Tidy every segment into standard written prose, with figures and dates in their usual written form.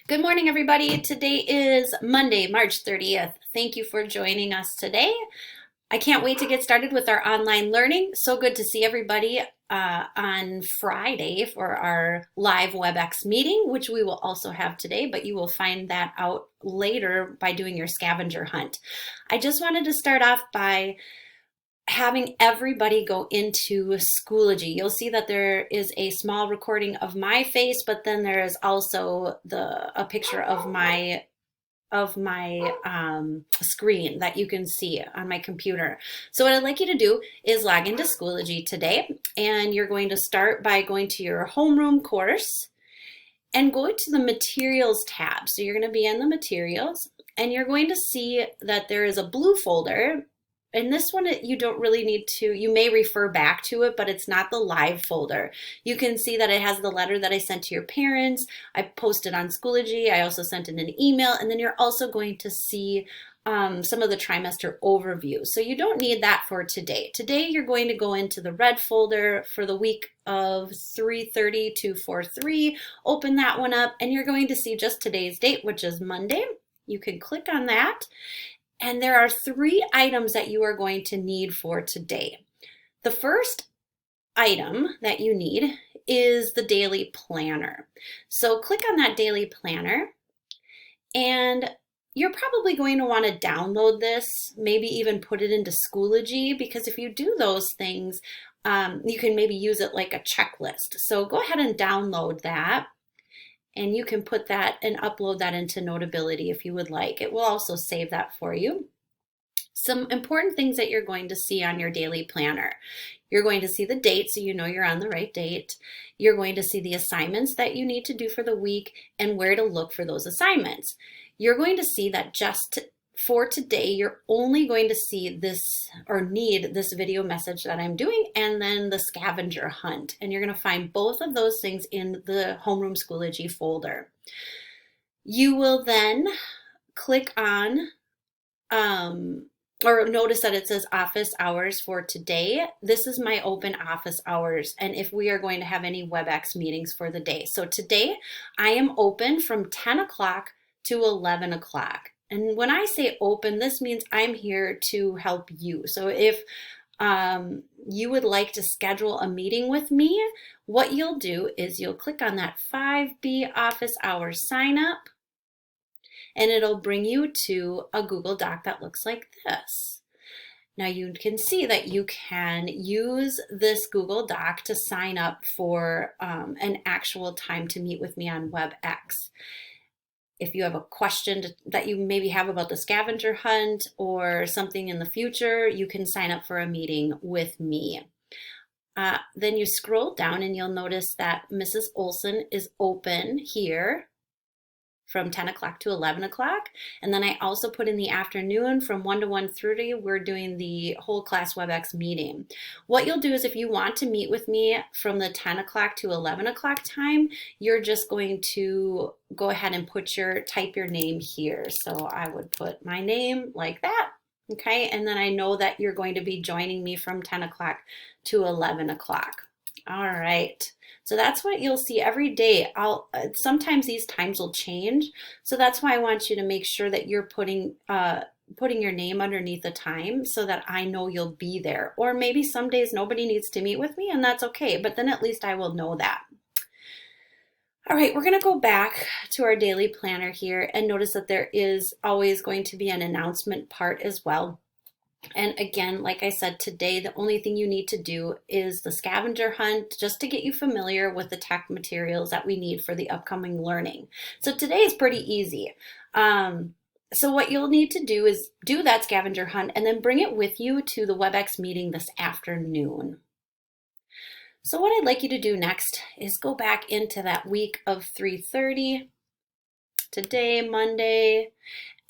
Good morning, everybody. Today is Monday, March 30th. Thank you for joining us today. I can't wait to get started with our online learning. So good to see everybody on Friday for our live WebEx meeting, which we will also have today, but you will find that out later by doing your scavenger hunt. I just wanted to start off by having everybody go into Schoology. You'll see that there is a small recording of my face, but then there is also a picture of my screen that you can see on my computer. So what I'd like you to do is log into Schoology today, and you're going to start by going to your homeroom course and go to the materials tab. So you're going to be in the materials, and you're going to see that there is a blue folder. And this one, you don't really need to, you may refer back to it, but it's not the live folder. You can see that it has the letter that I sent to your parents. I posted on Schoology. I also sent in an email. And then you're also going to see some of the trimester overview. So you don't need that for today. Today, you're going to go into the red folder for the week of 3/30 to 4/3. Open that one up, and you're going to see just today's date, which is Monday. You can click on that. And there are 3 items that you are going to need for today. The first item that you need is the daily planner. So click on that daily planner, and you're probably going to want to download this, maybe even put it into Schoology, because if you do those things, you can maybe use it like a checklist. So go ahead and download that. And you can put that and upload that into Notability if you would like. It will also save that for you. Some important things that you're going to see on your daily planner. You're going to see the date, so you know you're on the right date. You're going to see the assignments that you need to do for the week and where to look for those assignments. You're going to see that just for today, you're only going to see this or need this video message that I'm doing, and then the scavenger hunt. And you're going to find both of those things in the Homeroom Schoology folder. You will then click on, or notice that it says office hours for today. This is my open office hours, and if we are going to have any WebEx meetings for the day. So today I am open from 10 o'clock to 11 o'clock. And when I say open, this means I'm here to help you. So if you would like to schedule a meeting with me, what you'll do is you'll click on that 5B office hours sign up, and it'll bring you to a Google Doc that looks like this. Now you can see that you can use this Google Doc to sign up for an actual time to meet with me on WebEx. If you have a question that you maybe have about the scavenger hunt or something in the future, you can sign up for a meeting with me. Then you scroll down and you'll notice that Mrs. Olson is open here from 10 o'clock to 11 o'clock. And then I also put in the afternoon from 1 to 1:30, we're doing the whole class WebEx meeting. What you'll do is if you want to meet with me from the 10 o'clock to 11 o'clock time, you're just going to go ahead and type your name here. So I would put my name like that. Okay, and then I know that you're going to be joining me from 10 o'clock to 11 o'clock. All right. So that's what you'll see every day. Sometimes these times will change. So that's why I want you to make sure that you're putting your name underneath the time so that I know you'll be there. Or maybe some days nobody needs to meet with me, and that's okay. But then at least I will know that. All right, we're going to go back to our daily planner here and notice that there is always going to be an announcement part as well. And again, like I said, today, the only thing you need to do is the scavenger hunt just to get you familiar with the tech materials that we need for the upcoming learning. So today is pretty easy. So what you'll need to do is do that scavenger hunt and then bring it with you to the WebEx meeting this afternoon. So what I'd like you to do next is go back into that week of 3:30, today, Monday,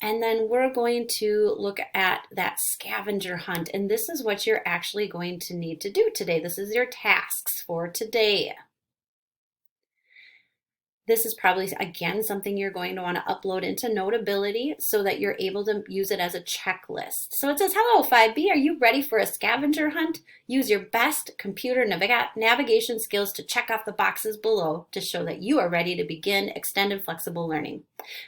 and then we're going to look at that scavenger hunt. And this is what you're actually going to need to do today. This is your tasks for today. This is probably, again, something you're going to want to upload into Notability so that you're able to use it as a checklist. So it says, hello, 5B, are you ready for a scavenger hunt? Use your best computer navigation skills to check off the boxes below to show that you are ready to begin extended flexible learning.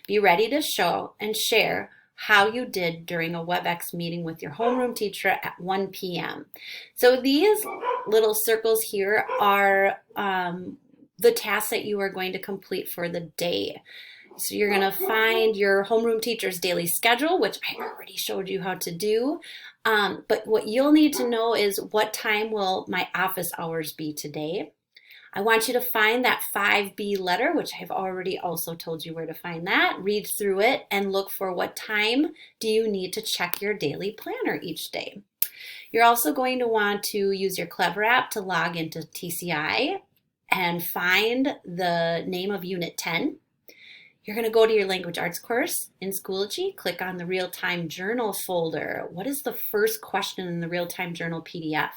Be ready to show and share how you did during a WebEx meeting with your homeroom teacher at 1 p.m. So these little circles here are the tasks that you are going to complete for the day. So you're going to find your homeroom teacher's daily schedule, which I already showed you how to do. But what you'll need to know is what time will my office hours be today? I want you to find that 5B letter, which I've already also told you where to find that. Read through it and look for what time do you need to check your daily planner each day. You're also going to want to use your Clever app to log into TCI and find the name of Unit 10. You're going to go to your language arts course in Schoology, click on the real-time journal folder. What is the first question in the real-time journal PDF?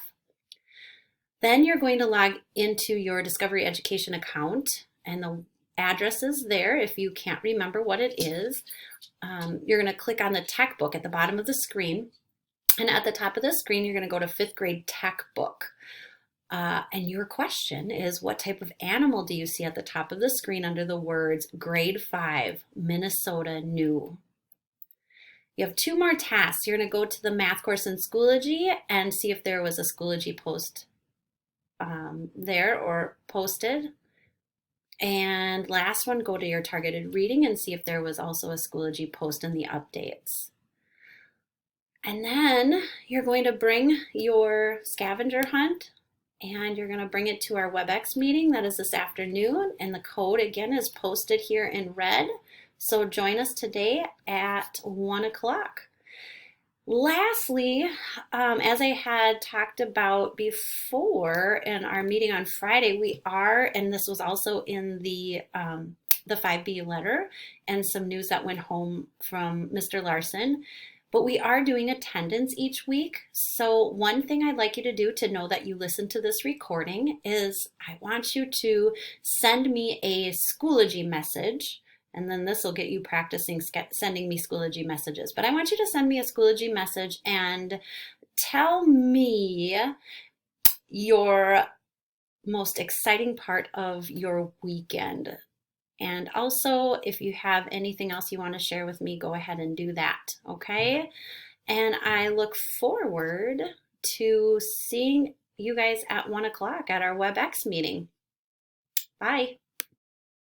Then you're going to log into your Discovery Education account, and the address is there if you can't remember what it is. You're going to click on the tech book at the bottom of the screen, and at the top of the screen you're going to go to 5th grade tech book. And your question is, what type of animal do you see at the top of the screen under the words grade 5, Minnesota new? You have 2 more tasks. You're going to go to the math course in Schoology and see if there was a Schoology post there or posted. And last one, go to your targeted reading and see if there was also a Schoology post in the updates. And then you're going to bring your scavenger hunt and you're going to bring it to our WebEx meeting that is this afternoon, and the code again is posted here in red. So join us today at 1 o'clock. Lastly, as I had talked about before in our meeting on Friday, we are, and this was also in the 5B letter and some news that went home from Mr. Larson, but we are doing attendance each week. So one thing I'd like you to do to know that you listen to this recording is I want you to send me a Schoology message, and then this will get you practicing sending me Schoology messages. But I want you to send me a Schoology message and tell me your most exciting part of your weekend. And also, if you have anything else you want to share with me, go ahead and do that, okay? And I look forward to seeing you guys at 1 o'clock at our WebEx meeting. Bye.